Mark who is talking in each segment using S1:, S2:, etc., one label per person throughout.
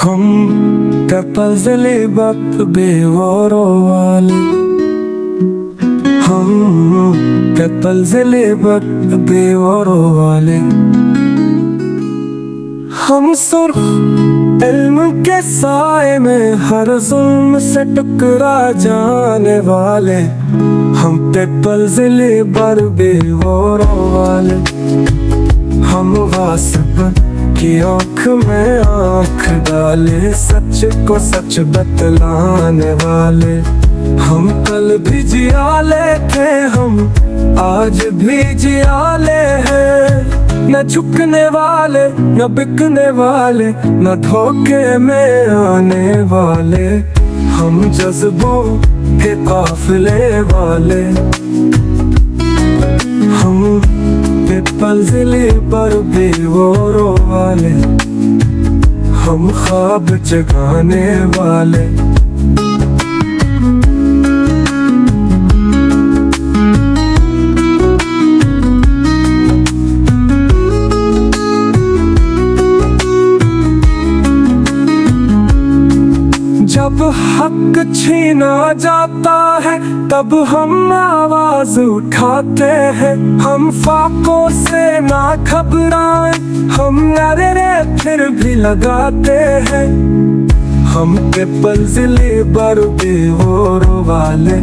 S1: हम कपल्सले बक बेवरोवाल हम कपल्सले बक बेवरोवाले हम सुर्ख इल्म के साए में हर जुल्म से टकरा जाने वाले हम कपल्सले बर बेवरोवाले हम वास्प की आँख में आँख डाले सच को सच बतलाने वाले हम कल भी जियाले थे हम आज भी जियाले हैं न झुकने वाले न बिकने वाले न धोखे में आने वाले हम जज्बों के काफिले वाले हम कपल्सले पर बेवरोवाले हम ख्वाब जगाने वाले जब हक छीना जाता है तब हम आवाज उठाते हैं हम फाकों से ना घबराएं हम नारे फिर भी लगाते हैं हम कपल्सले बर बेवरोवाले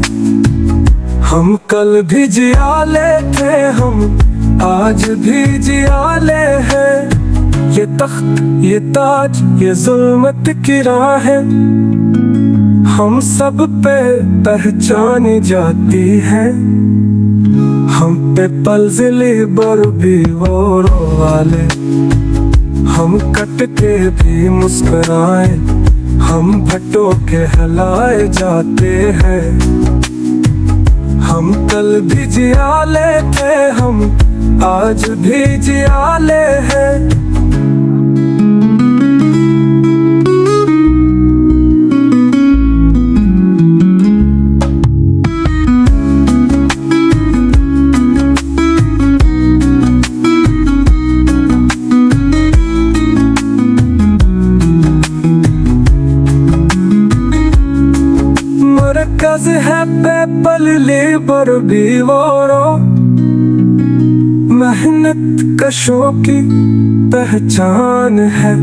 S1: हम कल भी जियाले थे हम आज भी जियाले हैं ये तख्त ये ताज ये जुल्मत की राहें हम सब पे पहचानी जाती है हम कपल्सले बर बेवरोवाले हम कट के भी मुस्कुराए हम भटो के हिलाए जाते हैं हम कल भी जियाले थे हम आज भी जियाले हैं मरकज है कपल्सले बर बेवरो मेहनत कशों की पहचान है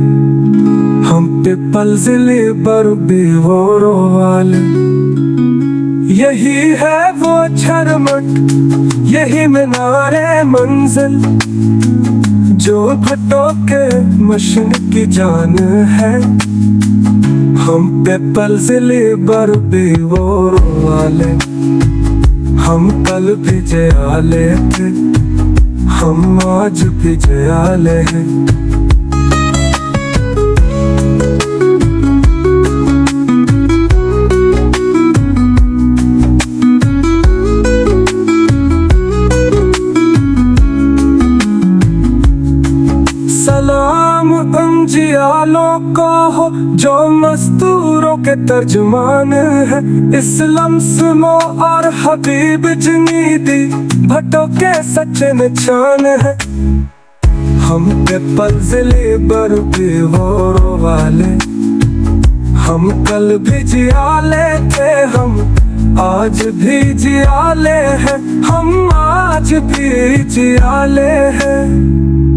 S1: हम कपल्सले बर बेवरोवाले यही है वो झरमट यही मीनारे मंजिल जो भटो के मशीन की जान है हम कपल्सले बर बेवरोवाले हम कल भी जियाले थे हम आज भी जियाले हैं सलाम उन जियालों को हो जो मस्तूरों के तर्जुमान है इस लम्समो और हबीब जुनीदी भटो के सच्चे निशान है हम कपल्सले बर बेवरोवाले हम कल भी जियाले थे हम आज भी जियाले हैं हम आज भी जियाले हैं।